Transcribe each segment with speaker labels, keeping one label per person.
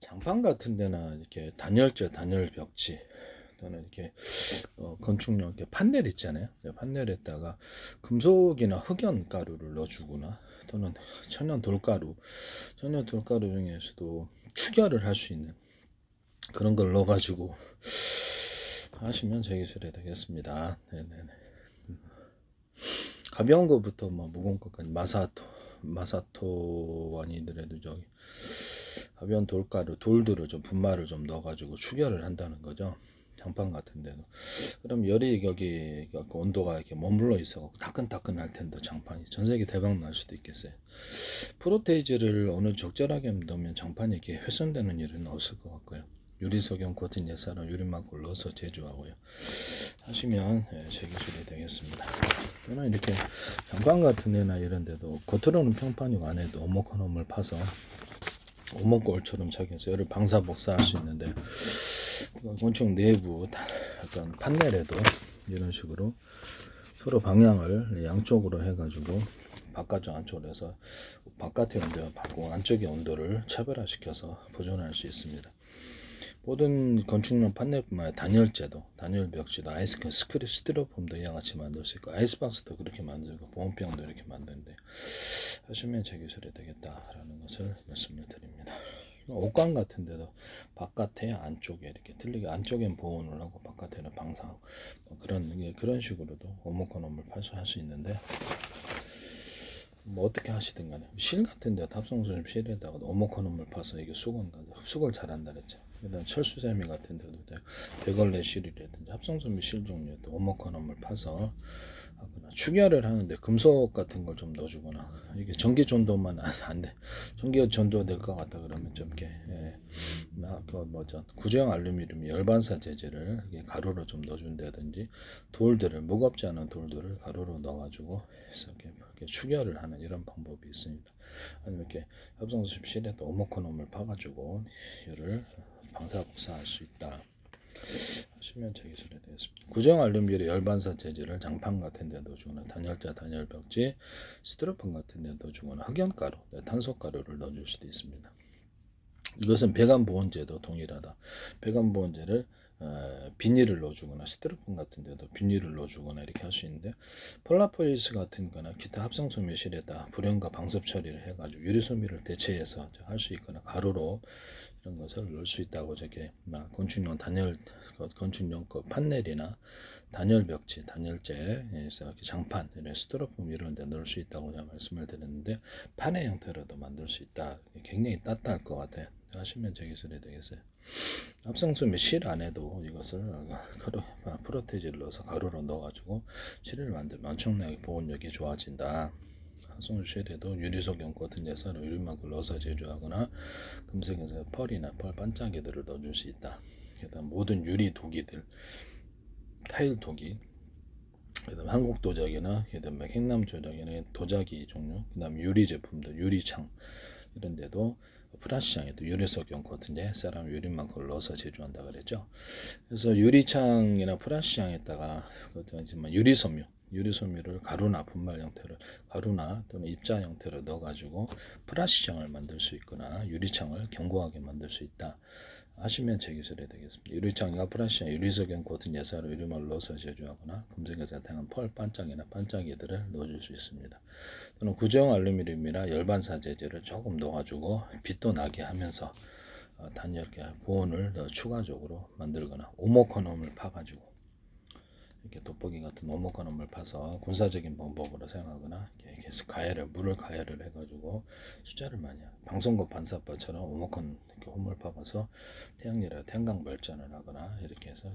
Speaker 1: 장판 같은 데나 이렇게 단열재, 단열벽지 또는 이렇게 건축용 이렇게 판넬 있잖아요. 판넬에다가 금속이나 흑연 가루를 넣어주거나 또는 천연 돌가루 중에서도 추결을 할 수 있는 그런 걸 넣어가지고 하시면 제 기술이 되겠습니다. 네네네. 가벼운 것부터 뭐 무거운 것까지 마사토 아니더라도 저기 가벼운 돌들을 좀 분말을 좀 넣어가지고 추결을 한다는 거죠. 장판 같은 데도. 그럼 열이 여기 온도가 이렇게 머물러 있어 따끈따끈할 텐데 장판이 전세계 대박 날 수도 있겠어요. 프로테이즈를 어느 적절하게 넣으면 장판이 이렇게 훼손되는 일은 없을 것 같고요. 유리석용 코팅 예사로 유리막을 넣어서 제조하고요. 하시면 제 기술이 되겠습니다. 또는 이렇게 장판 같은 데나 이런 데도 겉으로는 평판이고 안에도 오목한 을 파서 오목골처럼 착용해서 열을 방사 복사할 수 있는데 건축 내부 어떤 판넬에도 이런 식으로 서로 방향을 양쪽으로 해가지고 바깥쪽 안쪽으로 해서 바깥의 온도와 받고 안쪽의 온도를 차별화시켜서 보존할 수 있습니다. 모든 건축용 판넬뿐만 아니라 단열재도, 단열벽지도, 스티로폼도 이와 같이 만들 수 있고 아이스박스도 그렇게 만들고 보온병도 이렇게 만드는데 하시면 제 기술이 되겠다라는 것을 말씀을 드립니다. 옷감 같은 데도 바깥에 안쪽에 이렇게 틀리게 안쪽엔 보온을 하고 바깥에는 방사하고 그런 식으로도 오목한 옷을 팔수할 수 있는데 뭐 어떻게 하시든 간에 실 같은 데 탑승수심 실에다가 오목한 옷을 파서 이게 흡수를 잘한다 그랬죠. 그다음 철수세미 같은 데도 대걸레 실이라든지 합성섬유 실 종류에도 오목한 옷을 파서 하거나 추결을 하는데 금속 같은 걸 좀 넣어주거나 이게 전기 전도만 안 돼. 전기 전도 될 것 같다 그러면 좀 이렇게 구조형 알루미늄 열반사 재질을 가루로 좀 넣어준다든지 돌들을 무겁지 않은 돌들을 가루로 넣어가지고 이렇게 추결을 하는 이런 방법이 있습니다. 아니면 이렇게 합성수습 실에도 오목한 을 파가지고 열을 방사 복사할 수 있다. 하시면 제 기술이 되겠습니다. 구정 알루미늄 열반사 재질을 장판 같은 데 넣어주거나 단열재, 단열벽지, 스티로폼 같은 데 넣어주거나 흑연가루, 탄소가루를 넣어줄 수도 있습니다. 이것은 배관 보온재도 동일하다. 배관 보온재를 비닐을 넣어주거나 스티로폼 같은 데도 비닐을 넣어주거나 이렇게 할 수 있는데 폴라포리스 같은 거나 기타 합성소매실에다 불연과 방습 처리를 해가지고 유리소미를 대체해서 할 수 있거나 가루로 이런 것을 넣을 수 있다고 저게 건축용 건축용 판넬이나 단열벽지, 단열재에서 장판, 스티로폼 이런 데 넣을 수 있다고 제가 말씀을 드렸는데 판의 형태로도 만들 수 있다. 굉장히 따뜻할 것 같아요. 하시면 제 기술이 되겠어요. 합성소매 실 안에도 이것을 프로테이즈를 넣어서 가루로 넣어가지고 실을 만들면 엄청나게 보온력이 좋아진다. 합성실에도 유리석용 같은 예사로 유리막을 넣어서 제조하거나 금속에서 펄이나 펄 반짝이들을 넣어줄 수 있다. 그다음 모든 유리 도기들, 타일 도기, 그다음 한국 도자기나 그다음 행남 도자기나 도자기 종류, 그다음 유리 제품들, 유리창 이런 데도 프라시장에도 유리석용 코팅제 사람 유리막을 넣어서 제조한다 그랬죠. 그래서 유리창이나 프라시장에다가 유리섬유를 가루나 분말 형태로 가루나 또는 입자 형태로 넣어가지고 프라시장을 만들 수 있거나 유리창을 견고하게 만들 수 있다 하시면 제 기술이 되겠습니다. 유리창과 프라시장, 유리석용 코팅 예사로 유리막을 넣어서 제조하거나 금속에서 다양한 펄 반짝이나 반짝이들을 넣어줄 수 있습니다. 또는 구정 알루미늄이나 열반사 재질을 조금 넣어가지고 빛도 나게 하면서 단열계 보온을 더 추가적으로 만들거나 오목헌음을 파가지고 이렇게 돋보기 같은 오목헌음을 파서 군사적인 방법으로 사용하거나 이렇게 물을 가열을 해가지고 숫자를 많이 방송국 반사파처럼 오목헌 이렇게 홈을 파가서 태양광 발전을 하거나 이렇게 해서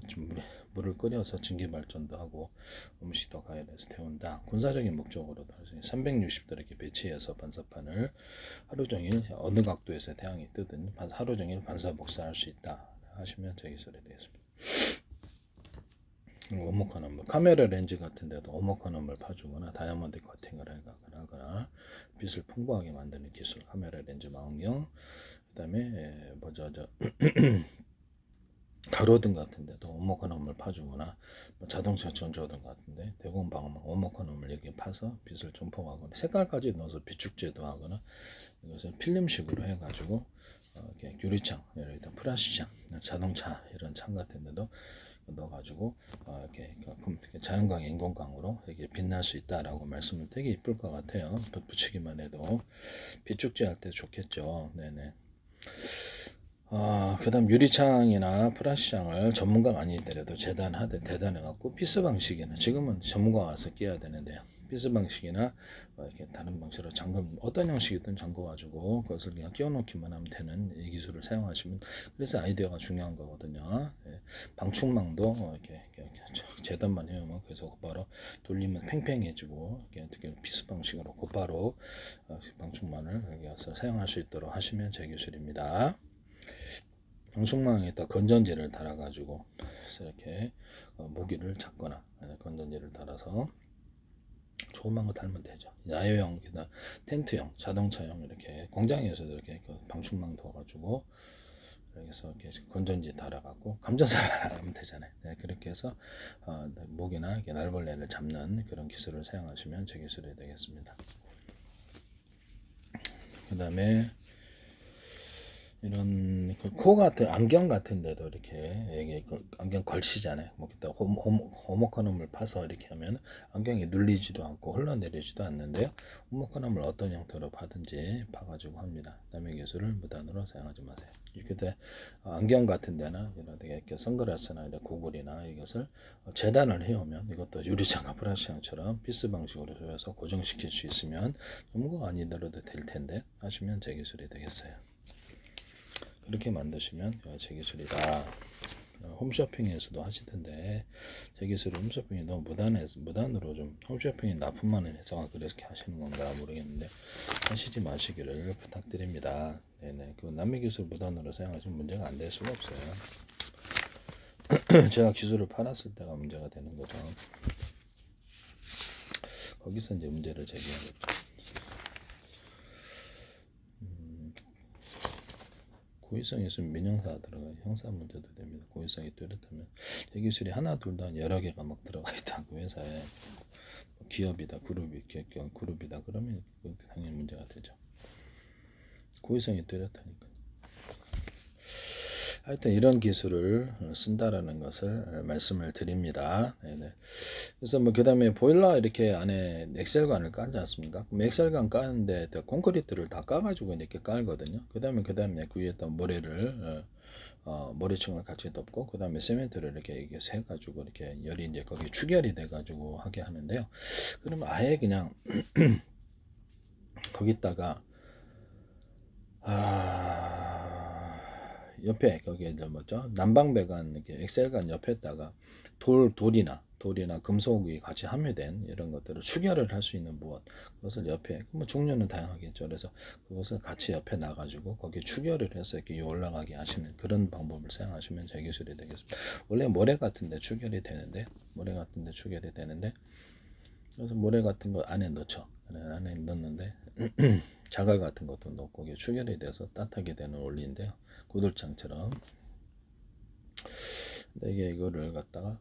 Speaker 1: 물을 끓여서 전기 발전도 하고 음식도 가열해서 태운다. 군사적인 목적으로도 360도 이렇게 배치해서 반사판을 하루 종일 어느 각도에서 태양이 뜨든 하루 종일 반사 복사할 수 있다 하시면 제 기술이 되겠습니다. 오목헌음을 카메라 렌즈 같은 데도 오목헌음을 파주거나 다이아몬드 코팅을 하거나 빛을 풍부하게 만드는 기술 카메라 렌즈 망경 그다음에 가로등 같은 데도 오목헌음을 파주거나 자동차 전조등 같은데 대공 방음 오목헌음을 이렇게 파서 빛을 전포하거나 색깔까지 넣어서 비축제도 하거나 이것을 필름식으로 해가지고 이렇게 유리창, 예를 들어 플라스틱 창, 자동차 이런 창 같은 데도 넣어가지고 이렇게 자연광, 인공광으로 이렇게 빛날 수 있다라고 말씀을 되게 이쁠 것 같아요. 붙이기만 해도 빛축제 할 때 좋겠죠. 네네. 그다음 유리창이나 플라스창을 전문가가 아니더라도 재단하되 대단해갖고 피스 방식에는 지금은 전문가가 와서 끼워야 되는데요. 피스 방식이나 이렇게 다른 방식으로 잠금 어떤 형식이든 잠궈가지고 그것을 그냥 끼워놓기만 하면 되는 이 기술을 사용하시면 그래서 아이디어가 중요한 거거든요. 예, 방충망도 이렇게 재단만 해오면 그래서 곧바로 돌리면 팽팽해지고 이렇게 피스 방식으로 곧바로 방충망을 여기서 사용할 수 있도록 하시면 제 기술입니다. 방충망에다 건전지를 달아가지고 이렇게 모기를 잡거나 건전지를 달아서 조그만 거 달면 되죠. 야외형, 텐트형, 자동차형 이렇게 공장에서도 이렇게 방충망 둬가지고 여기서 이렇게 건전지 달아갖고 감전사만 하면 되잖아요. 네, 그렇게 해서 모기나 날벌레를 잡는 그런 기술을 사용하시면 제 기술이 되겠습니다. 그 다음에 이런 코 같은 안경 같은 데도 이렇게 안경 걸치잖아요. 뭐 기타 호모커넘을 파서 이렇게 하면 안경이 눌리지도 않고 흘러내리지도 않는데요. 호모커넘을 어떤 형태로 파든지 파가지고 합니다. 남의 기술을 무단으로 사용하지 마세요. 이렇게 안경 같은 데나 이렇게 선글라스나 이런 고글이나 이것을 재단을 해오면 이것도 유리창과 플라스틱처럼 피스 방식으로 조여서 고정시킬 수 있으면 전문가가 아니더라도 될 텐데 하시면 제 기술이 되겠어요. 이렇게 만드시면 제 기술이다. 홈쇼핑에서도 하시던데 제 기술은 홈쇼핑이 너무 무단으로 좀 홈쇼핑이 납품만은 해서 그렇게 하시는 건가 모르겠는데 하시지 마시기를 부탁드립니다. 네네. 그 남의 기술 무단으로 사용하시면 문제가 안 될 수가 없어요. 제가 기술을 팔았을 때가 문제가 되는 거죠. 거기서 이제 문제를 제기하겠죠. 고의성이 있으면 민형사가 들어가요. 형사 문제도 됩니다. 고의성이 뚜렷하면 제 기술이 하나 둘 다 여러 개가 막 들어가 있다고 회사에 기업이다 그룹이다 그러면 당연히 문제가 되죠. 고의성이 뚜렷하니까. 하여튼 이런 기술을 쓴다라는 것을 말씀을 드립니다. 네네. 그래서 뭐 그다음에 보일러 이렇게 안에 엑셀관을 깔지 않습니까? 그럼 엑셀관 까는데 콘크리트를 다 까가지고 이렇게 깔거든요. 그다음에 그 위에다 모래층을 같이 덮고 그다음에 세멘트를 이렇게 해가지고 이렇게 열이 이제 거기 추결이 돼가지고 하게 하는데요. 그러면 아예 그냥 거기다가 옆에 거기에 이제 뭐죠? 난방배관 이렇게 엑셀관 옆에다가 돌이나 금속이 같이 함유된 이런 것들을 추결을 할 수 있는 무엇 그것을 옆에 뭐 종류는 다양하겠죠. 그래서 그것을 같이 옆에 놔가지고 거기에 추결을 해서 이렇게 올라가게 하시는 그런 방법을 사용하시면 제 기술이 되겠습니다. 원래 모래 같은데 추결이 되는데 그래서 모래 같은 거 안에 넣죠. 안에 넣는데 자갈 같은 것도 넣고 이게 추결이 돼서 따뜻하게 되는 원리인데요. 구들창처럼. 근데 이거를 갖다가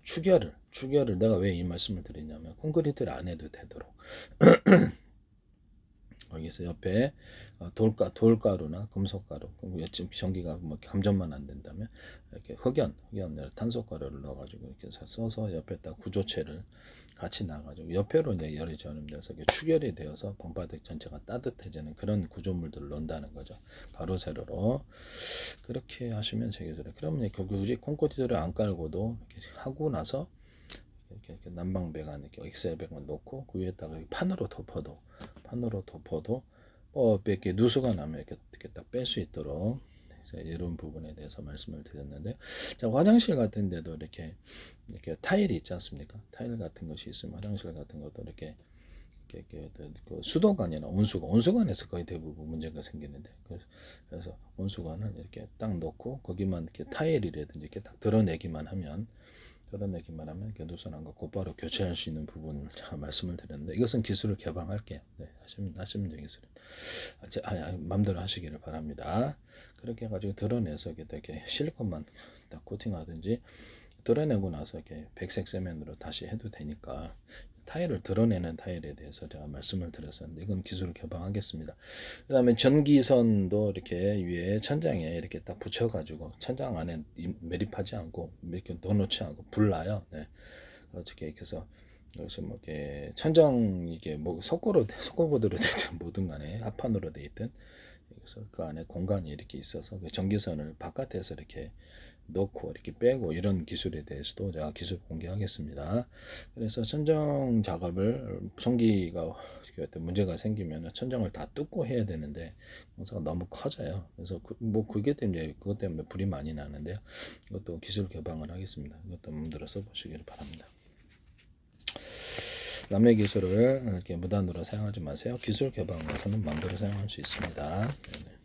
Speaker 1: 추결을 내가 왜 이 말씀을 드리냐면 콘크리트를 안 해도 되도록 여기서 옆에 돌가루나 금속가루, 전기가 뭐 감전만 안 된다면 이렇게 흑연, 탄소가루를 넣어가지고 이렇게 써서 옆에다 구조체를 같이 놔가지고 옆에로 이제 열이 전염돼서 추결이 되어서 방바닥 전체가 따뜻해지는 그런 구조물들을 넣는다는 거죠. 가로 세로로 그렇게 하시면 되겠어요. 그러면 굳이 콘크리트를 안 깔고도 이렇게 하고 나서 이렇게 난방배관 이렇게 엑셀백만 놓고 그 위에다가 판으로 덮어도 이렇게 누수가 나면 이렇게 딱 뺄 수 있도록 이런 부분에 대해서 말씀을 드렸는데, 자 화장실 같은 데도 이렇게 타일이 있지 않습니까? 타일 같은 것이 있으면 화장실 같은 것도 이렇게 그 수도관이나 온수관에서 거의 대부분 문제가 생기는데, 그래서 온수관을 이렇게 딱 놓고 거기만 이렇게 타일이라든지 이렇게 딱 드러내기만 하면 이렇게 누수난 거 곧바로 교체할 수 있는 부분을 제가 말씀을 드렸는데, 이것은 기술을 개방할게요. 네, 하시면 되겠어요. 마음대로 하시기를 바랍니다. 그렇게 해가지고 드러내서 이렇게 실리콘만 딱 코팅하든지 드러내고 나서 이렇게 백색 세면으로 다시 해도 되니까 타일을 드러내는 타일에 대해서 제가 말씀을 드렸었는데 이건 기술을 개방하겠습니다. 그 다음에 전기선도 이렇게 위에 천장에 이렇게 딱 붙여가지고 천장 안에 매립하지 않고 이렇게 넣어놓지 않고 불나요. 네. 어떻게 해서 여기서 뭐 이렇게 천장 이게 뭐 석고보드로 되든 뭐든 간에 합판으로 돼 있든 그래서 그 안에 공간이 이렇게 있어서 그 전기선을 바깥에서 이렇게 넣고 이렇게 빼고 이런 기술에 대해서도 제가 기술 공개하겠습니다. 그래서 천정 작업을 전기가 어떤 문제가 생기면 천정을 다 뜯고 해야 되는데 공사가 너무 커져요. 그래서 뭐 그게 때문에 그것 때문에 불이 많이 나는데요. 이것도 기술 개방을 하겠습니다. 이것도 마음대로 써보시길 바랍니다. 남의 기술을 이렇게 무단으로 사용하지 마세요. 기술 개방에서는 마음대로 사용할 수 있습니다. 네.